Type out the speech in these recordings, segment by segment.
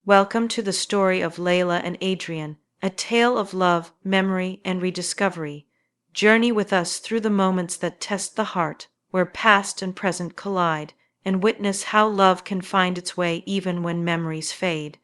Welcome to the story of Layla and Adrian, a tale of love, memory, and rediscovery. Journey with us through the moments that test the heart, where past and present collide, and witness how love can find its way even when memories fade.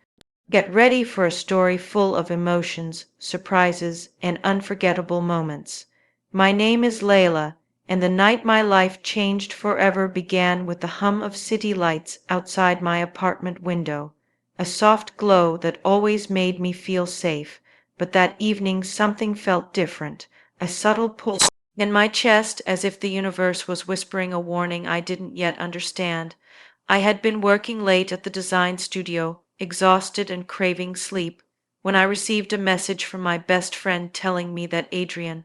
Get ready for a story full of emotions, surprises, and unforgettable moments. My name is Layla, and the night my life changed forever began with the hum of city lights outside my apartment window. A soft glow that always made me feel safe, but that evening something felt different, a subtle pull in my chest as if the universe was whispering a warning I didn't yet understand. I had been working late at the design studio, exhausted and craving sleep, when I received a message from my best friend telling me that Adrian,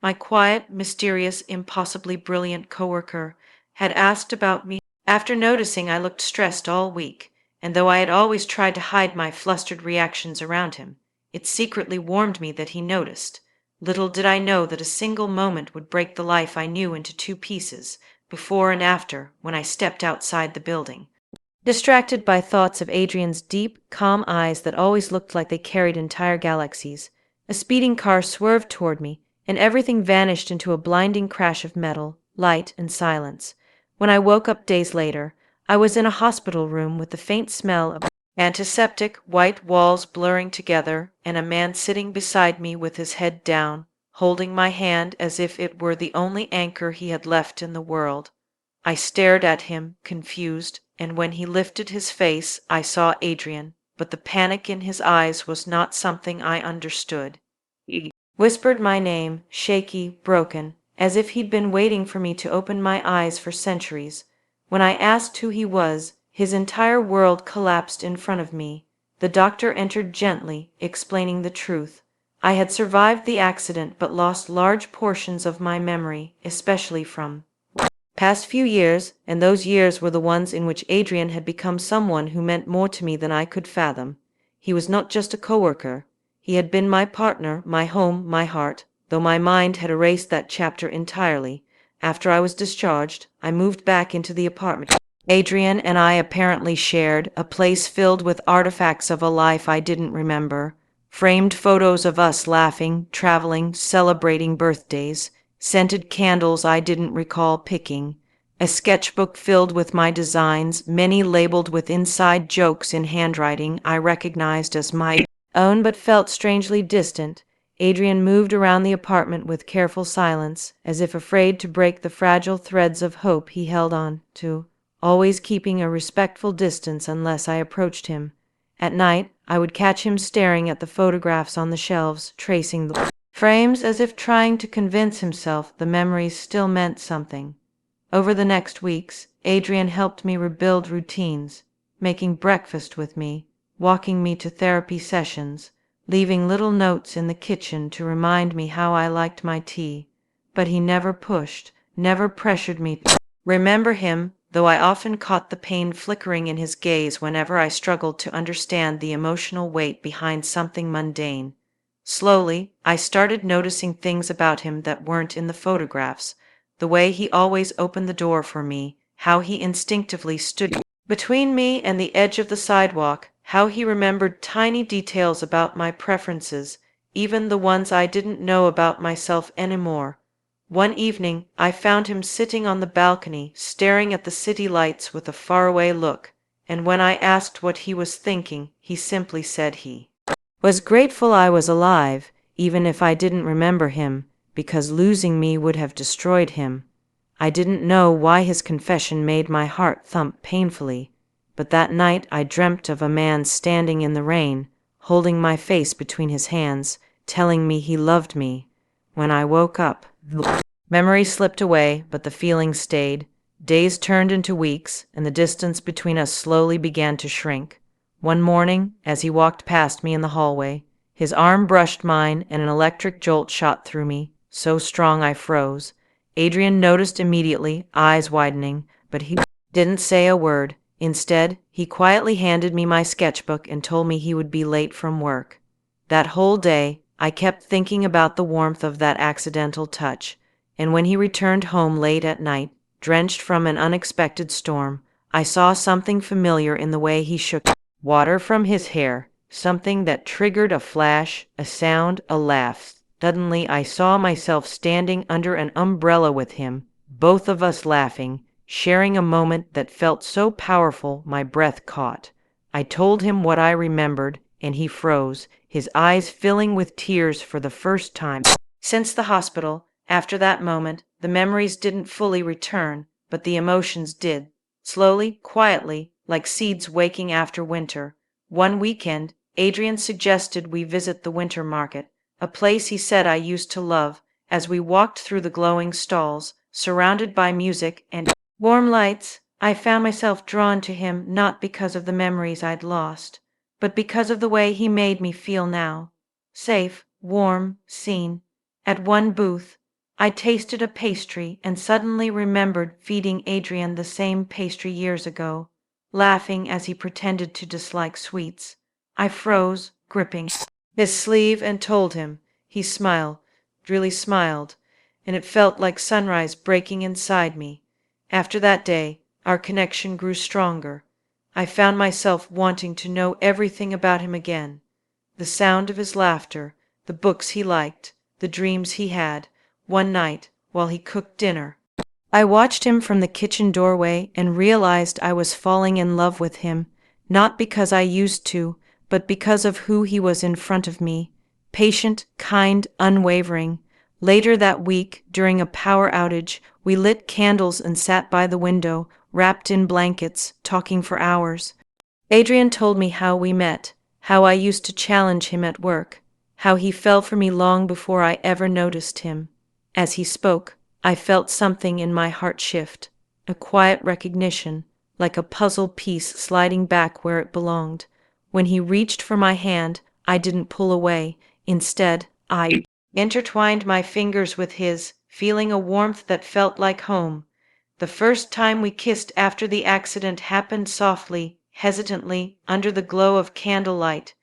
my quiet, mysterious, impossibly brilliant coworker, had asked about me. After noticing I looked stressed all week, and though I had always tried to hide my flustered reactions around him, it secretly warmed me that he noticed. Little did I know that a single moment would break the life I knew into two pieces, before and after, when I stepped outside the building. Distracted by thoughts of Adrian's deep, calm eyes that always looked like they carried entire galaxies, a speeding car swerved toward me, and everything vanished into a blinding crash of metal, light, and silence. When I woke up days later, I was in a hospital room with the faint smell of antiseptic, white walls blurring together, and a man sitting beside me with his head down, holding my hand as if it were the only anchor he had left in the world. I stared at him, confused, and when he lifted his face, I saw Adrian, but the panic in his eyes was not something I understood. He whispered my name, shaky, broken, as if he'd been waiting for me to open my eyes for centuries. When I asked who he was, his entire world collapsed in front of me. The doctor entered gently, explaining the truth. I had survived the accident but lost large portions of my memory, especially from past few years, and those years were the ones in which Adrian had become someone who meant more to me than I could fathom. He was not just a coworker. He had been my partner, my home, my heart, though my mind had erased that chapter entirely. After I was discharged, I moved back into the apartment Adrian and I apparently shared, a place filled with artifacts of a life I didn't remember. Framed photos of us laughing, traveling, celebrating birthdays, scented candles I didn't recall picking, a sketchbook filled with my designs, many labeled with inside jokes in handwriting I recognized as my own but felt strangely distant. Adrian moved around the apartment with careful silence, as if afraid to break the fragile threads of hope he held on to, always keeping a respectful distance unless I approached him. At night, I would catch him staring at the photographs on the shelves, tracing the frames as if trying to convince himself the memories still meant something. Over the next weeks, Adrian helped me rebuild routines, making breakfast with me, walking me to therapy sessions, leaving little notes in the kitchen to remind me how I liked my tea. But he never pushed, never pressured me to remember him, though I often caught the pain flickering in his gaze whenever I struggled to understand the emotional weight behind something mundane. Slowly, I started noticing things about him that weren't in the photographs. The way he always opened the door for me, how he instinctively stood between me and the edge of the sidewalk, how he remembered tiny details about my preferences, even the ones I didn't know about myself anymore. One evening, I found him sitting on the balcony, staring at the city lights with a faraway look, and when I asked what he was thinking, he simply said he was grateful I was alive, even if I didn't remember him, because losing me would have destroyed him. I didn't know why his confession made my heart thump painfully, but that night I dreamt of a man standing in the rain, holding my face between his hands, telling me he loved me. When I woke up, memory slipped away, but the feeling stayed. Days turned into weeks, and the distance between us slowly began to shrink. One morning, as he walked past me in the hallway, his arm brushed mine and an electric jolt shot through me, so strong I froze. Adrian noticed immediately, eyes widening, but he didn't say a word. Instead, he quietly handed me my sketchbook and told me he would be late from work. That whole day, I kept thinking about the warmth of that accidental touch, and when he returned home late at night, drenched from an unexpected storm, I saw something familiar in the way he shook water from his hair, something that triggered a flash, a sound, a laugh. Suddenly I saw myself standing under an umbrella with him, both of us laughing, sharing a moment that felt so powerful my breath caught. I told him what I remembered, and he froze, his eyes filling with tears for the first time. Since the hospital, after that moment, the memories didn't fully return, but the emotions did. Slowly, quietly, like seeds waking after winter. One weekend, Adrian suggested we visit the winter market, a place he said I used to love. As we walked through the glowing stalls, surrounded by music and warm lights, I found myself drawn to him not because of the memories I'd lost, but because of the way he made me feel now. Safe, warm, seen. At one booth, I tasted a pastry and suddenly remembered feeding Adrian the same pastry years ago, laughing as he pretended to dislike sweets. I froze, gripping his sleeve, and told him. He smiled, really smiled, and it felt like sunrise breaking inside me. After that day, our connection grew stronger. I found myself wanting to know everything about him again. The sound of his laughter, the books he liked, the dreams he had. One night, while he cooked dinner, I watched him from the kitchen doorway and realized I was falling in love with him, not because I used to, but because of who he was in front of me. Patient, kind, unwavering. Later that week, during a power outage, we lit candles and sat by the window, wrapped in blankets, talking for hours. Adrian told me how we met, how I used to challenge him at work, how he fell for me long before I ever noticed him. As he spoke, I felt something in my heart shift, a quiet recognition, like a puzzle piece sliding back where it belonged. When he reached for my hand, I didn't pull away. Instead, I intertwined my fingers with his, feeling a warmth that felt like home. The first time we kissed after the accident happened softly, hesitantly, under the glow of candlelight.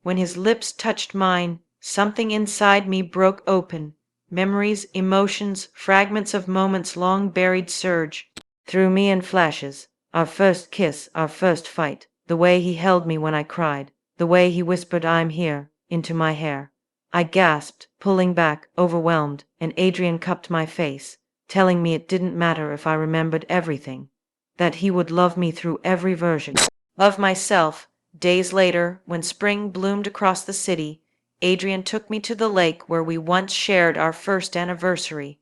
When his lips touched mine, something inside me broke open. Memories, emotions, fragments of moments long buried surge through me in flashes. Our first kiss, our first fight, the way he held me when I cried, the way he whispered "I'm here" into my hair. I gasped, pulling back, overwhelmed, and Adrian cupped my face, telling me it didn't matter if I remembered everything, that he would love me through every version of myself. Days later, when spring bloomed across the city, Adrian took me to the lake where we once shared our first anniversary.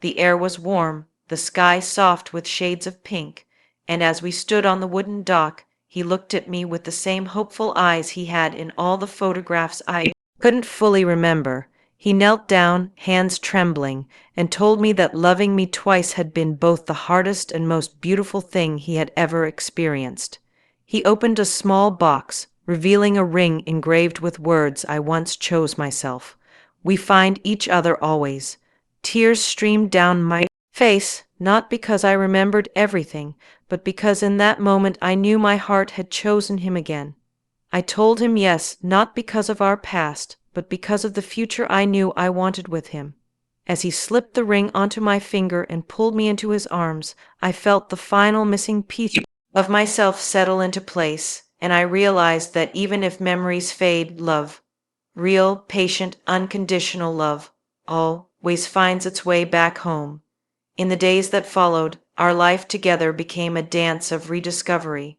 The air was warm, the sky soft with shades of pink, and as we stood on the wooden dock, he looked at me with the same hopeful eyes he had in all the photographs I couldn't fully remember. He knelt down, hands trembling, and told me that loving me twice had been both the hardest and most beautiful thing he had ever experienced. He opened a small box, revealing a ring engraved with words I once chose myself. "We find each other always." Tears streamed down my face, not because I remembered everything, but because in that moment I knew my heart had chosen him again. I told him yes, not because of our past, but because of the future I knew I wanted with him. As he slipped the ring onto my finger and pulled me into his arms, I felt the final missing piece of myself settle into place, and I realized that even if memories fade, love, real, patient, unconditional love, always finds its way back home. In the days that followed, our life together became a dance of rediscovery.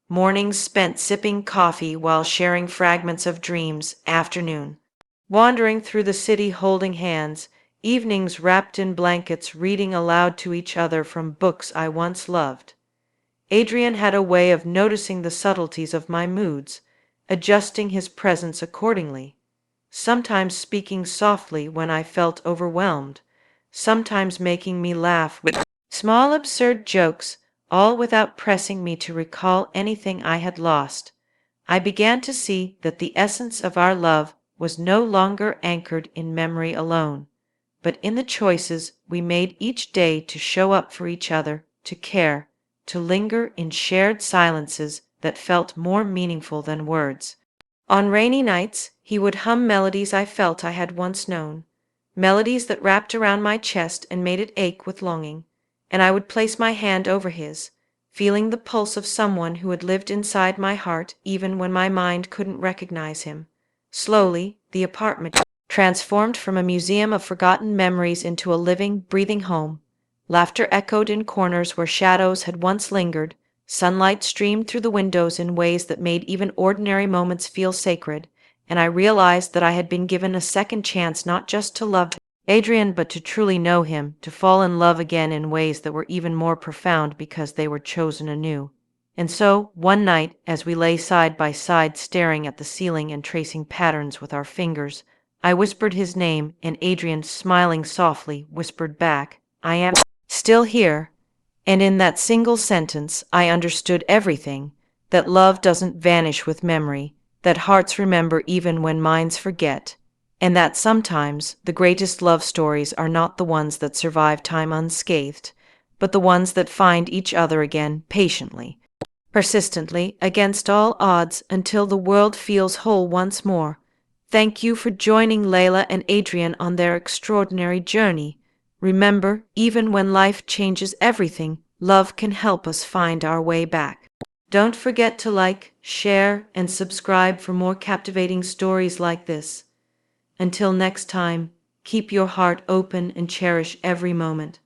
Mornings spent sipping coffee while sharing fragments of dreams, afternoon wandering through the city holding hands, evenings wrapped in blankets reading aloud to each other from books I once loved. Adrian had a way of noticing the subtleties of my moods, adjusting his presence accordingly, sometimes speaking softly when I felt overwhelmed, sometimes making me laugh with small absurd jokes, all without pressing me to recall anything I had lost. I began to see that the essence of our love was no longer anchored in memory alone, but in the choices we made each day to show up for each other, to care, to linger in shared silences that felt more meaningful than words. On rainy nights, he would hum melodies I felt I had once known, melodies that wrapped around my chest and made it ache with longing, and I would place my hand over his, feeling the pulse of someone who had lived inside my heart even when my mind couldn't recognize him. Slowly, the apartment transformed from a museum of forgotten memories into a living, breathing home. Laughter echoed in corners where shadows had once lingered. Sunlight streamed through the windows in ways that made even ordinary moments feel sacred, and I realized that I had been given a second chance not just to love Adrian but to truly know him, to fall in love again in ways that were even more profound because they were chosen anew. And so, one night, as we lay side by side staring at the ceiling and tracing patterns with our fingers, I whispered his name, and Adrian, smiling softly, whispered back, "I am still here." And in that single sentence, I understood everything: that love doesn't vanish with memory, that hearts remember even when minds forget, and that sometimes the greatest love stories are not the ones that survive time unscathed, but the ones that find each other again patiently, persistently, against all odds, until the world feels whole once more. Thank you for joining Layla and Adrian on their extraordinary journey. Remember, even when life changes everything, love can help us find our way back. Don't forget to like, share, and subscribe for more captivating stories like this. Until next time, keep your heart open and cherish every moment.